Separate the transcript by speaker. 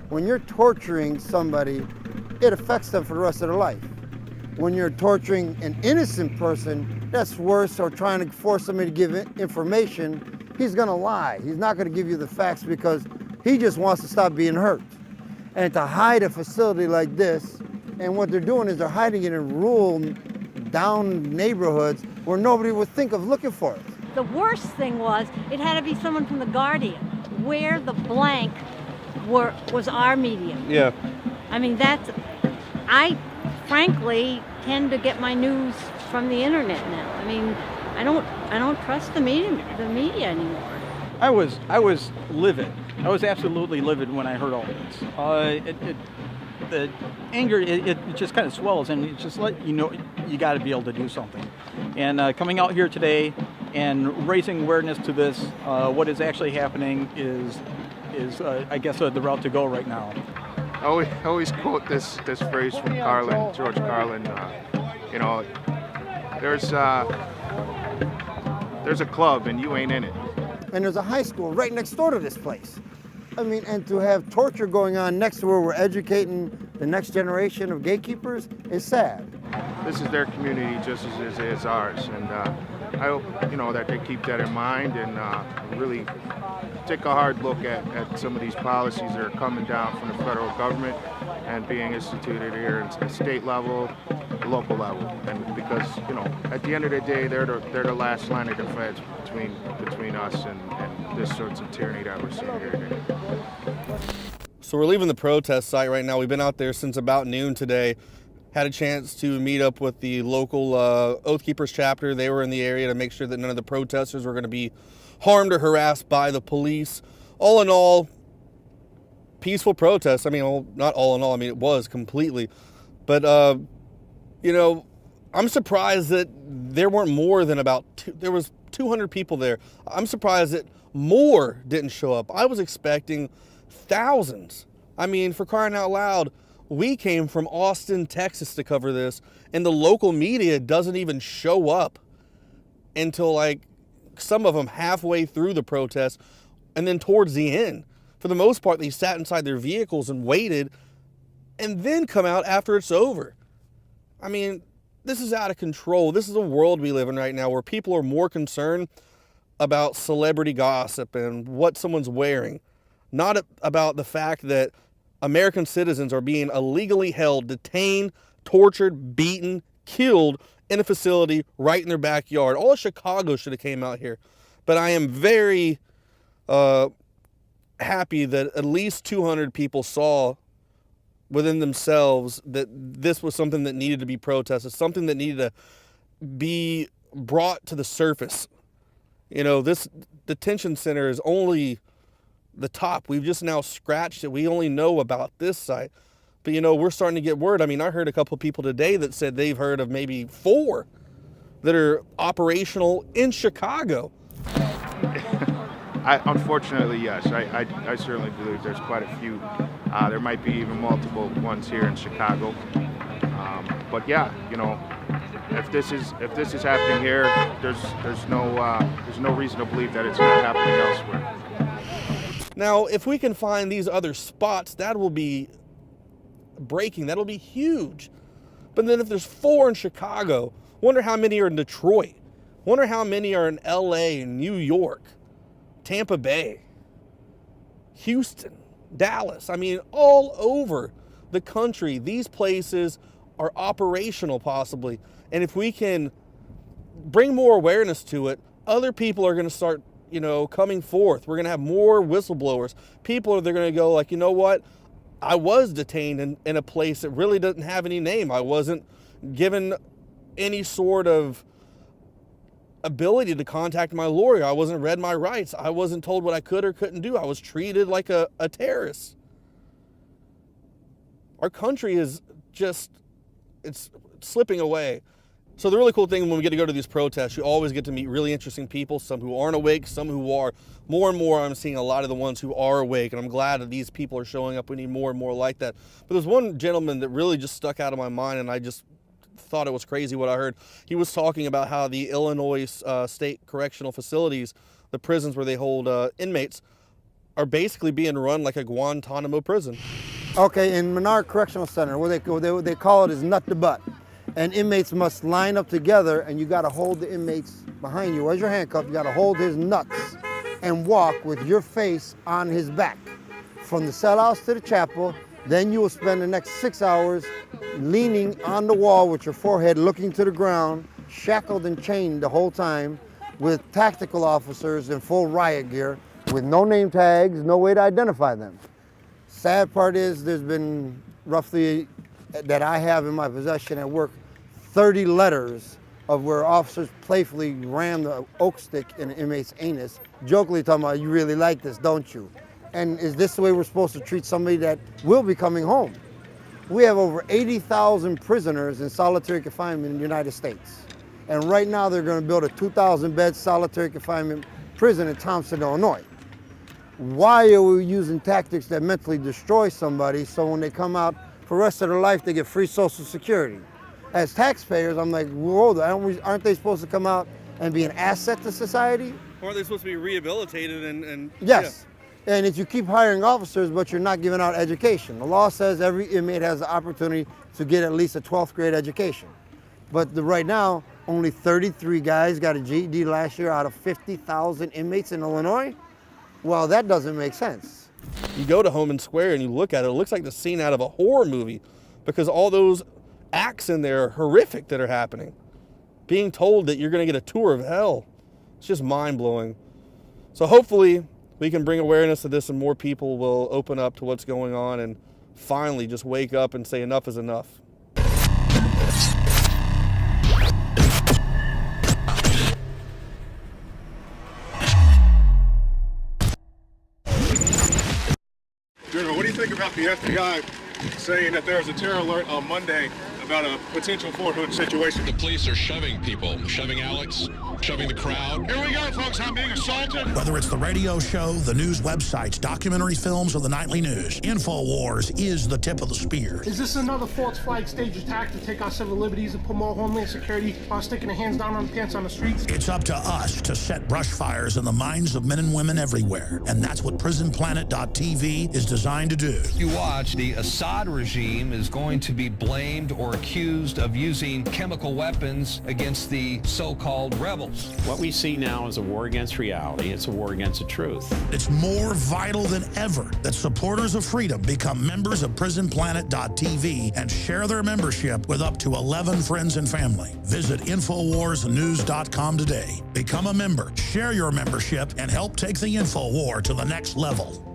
Speaker 1: When you're torturing somebody, it affects them for the rest of their life. When you're torturing an innocent person, that's worse, or trying to force somebody to give information, he's gonna lie. He's not gonna give you the facts because he just wants to stop being hurt. And to hide a facility like this, and what they're doing is they're hiding it in rural, down neighborhoods where nobody would think of looking for it.
Speaker 2: The worst thing was it had to be someone from The Guardian, where the blank was our medium.
Speaker 3: Yeah.
Speaker 2: I mean, I frankly tend to get my news from the internet now. I mean, I don't trust the media anymore.
Speaker 3: I was livid. I was absolutely livid when I heard all this. The anger, it just kind of swells, and it just let you know you got to be able to do something. And coming out here today and raising awareness to this, what is actually happening is I guess the route to go right now.
Speaker 4: I always quote this phrase from George Carlin. You know, there's a club and you ain't in it.
Speaker 1: And there's a high school right next door to this place. I mean, and to have torture going on next to where we're educating the next generation of gatekeepers is sad.
Speaker 4: This is their community just as it is ours, and I hope, you know, that they keep that in mind and really take a hard look at some of these policies that are coming down from the federal government and being instituted here at the state level, local level. And because, you know, at the end of the day, they're the last line of defense between us and this sorts of tyranny that we're seeing here today.
Speaker 5: So we're leaving the protest site right now. We've been out there since about noon today. Had a chance to meet up with the local Oath Keepers chapter. They were in the area to make sure that none of the protesters were going to be harmed or harassed by the police. All in all, peaceful protest. I mean, well, not all in all. I mean, it was completely. But, you know, I'm surprised that there weren't more than there was 200 people there. I'm surprised that more didn't show up. I was expecting thousands. I mean, for crying out loud, we came from Austin, Texas to cover this, and the local media doesn't even show up until, like, some of them halfway through the protest and then towards the end. For the most part, they sat inside their vehicles and waited and then come out after it's over. I mean, this is out of control. This is a world we live in right now where people are more concerned about celebrity gossip and what someone's wearing, not about the fact that American citizens are being illegally held, detained, tortured, beaten, killed in a facility right in their backyard. All of Chicago should have came out here. But I am very happy that at least 200 people saw within themselves that this was something that needed to be protested, something that needed to be brought to the surface. You know, this detention center is only the top. We've just now scratched it. We only know about this site. But, you know, we're starting to get word. I mean, I heard a couple of people today that said they've heard of maybe 4 that are operational in Chicago.
Speaker 4: Unfortunately, yes. I certainly believe there's quite a few. There might be even multiple ones here in Chicago. But yeah, you know, if this is happening here, there's no reason to believe that it's not happening elsewhere.
Speaker 5: Now, if we can find these other spots, that will be breaking. That'll be huge. But then if there's 4 in Chicago, wonder how many are in Detroit. Wonder how many are in LA, New York, Tampa Bay, Houston, Dallas. I mean, all over the country, these places are operational possibly. And if we can bring more awareness to it, other people are going to start, you know, coming forth. We're going to have more whistleblowers. People, they're going to go like, you know what? I was detained in a place that really doesn't have any name. I wasn't given any sort of ability to contact my lawyer. I wasn't read my rights. I wasn't told what I could or couldn't do. I was treated like a terrorist. Our country is just, it's slipping away. So the really cool thing when we get to go to these protests, you always get to meet really interesting people, some who aren't awake, some who are. More and more, I'm seeing a lot of the ones who are awake, and I'm glad that these people are showing up. We need more and more like that. But there's one gentleman that really just stuck out of my mind, and I just thought it was crazy what I heard. He was talking about how the Illinois state correctional facilities, the prisons where they hold inmates, are basically being run like a Guantanamo prison.
Speaker 1: Okay, in Menard Correctional Center, what they call it is nut to butt. And inmates must line up together, and you got to hold the inmates behind you. As you're handcuffed, you got to hold his nuts and walk with your face on his back. From the cell house to the chapel, then you will spend the next 6 hours leaning on the wall with your forehead looking to the ground, shackled and chained the whole time, with tactical officers in full riot gear, with no name tags, no way to identify them. Sad part is there's been roughly, that I have in my possession at work, 30 letters of where officers playfully ram the oak stick in an inmate's anus, jokingly talking about, you really like this, don't you? And is this the way we're supposed to treat somebody that will be coming home? We have over 80,000 prisoners in solitary confinement in the United States. And right now they're going to build a 2,000-bed solitary confinement prison in Thompson, Illinois. Why are we using tactics that mentally destroy somebody so when they come out for the rest of their life they get free Social Security? As taxpayers, I'm like, whoa, aren't they supposed to come out and be an asset to society?
Speaker 5: Or are they supposed to be rehabilitated and
Speaker 1: Yes. Yeah. And if you keep hiring officers, but you're not giving out education. The law says every inmate has the opportunity to get at least a 12th grade education. But right now, only 33 guys got a GED last year out of 50,000 inmates in Illinois. Well, that doesn't make sense.
Speaker 5: You go to Homan Square and you look at it, it looks like the scene out of a horror movie because all those acts in there are horrific that are happening. Being told that you're going to get a tour of hell, it's just mind-blowing. So hopefully we can bring awareness to this and more people will open up to what's going on and finally just wake up and say enough is enough.
Speaker 6: General, what do you think about the FBI saying that there's a terror alert on Monday about a potential Fort Hood situation?
Speaker 7: The police are shoving people, shoving Alex, shoving the crowd.
Speaker 6: Here we go, folks. I'm being assaulted.
Speaker 8: Whether it's the radio show, the news websites, documentary films, or the nightly news, Infowars is the tip of the spear.
Speaker 9: Is this another false flag stage attack to take our civil liberties and put more homeland security while sticking their hands down on the pants on the streets?
Speaker 8: It's up to us to set brush fires in the minds of men and women everywhere. And that's what PrisonPlanet.tv is designed to do.
Speaker 10: You watch, the Assad regime is going to be blamed or accused of using chemical weapons against the so-called rebels.
Speaker 11: What we see now is a war against reality. It's a war against the truth.
Speaker 8: It's more vital than ever that supporters of freedom become members of PrisonPlanet.tv and share their membership with up to 11 friends and family. Visit InfoWarsNews.com today. Become a member, share your membership, and help take the InfoWar to the next level.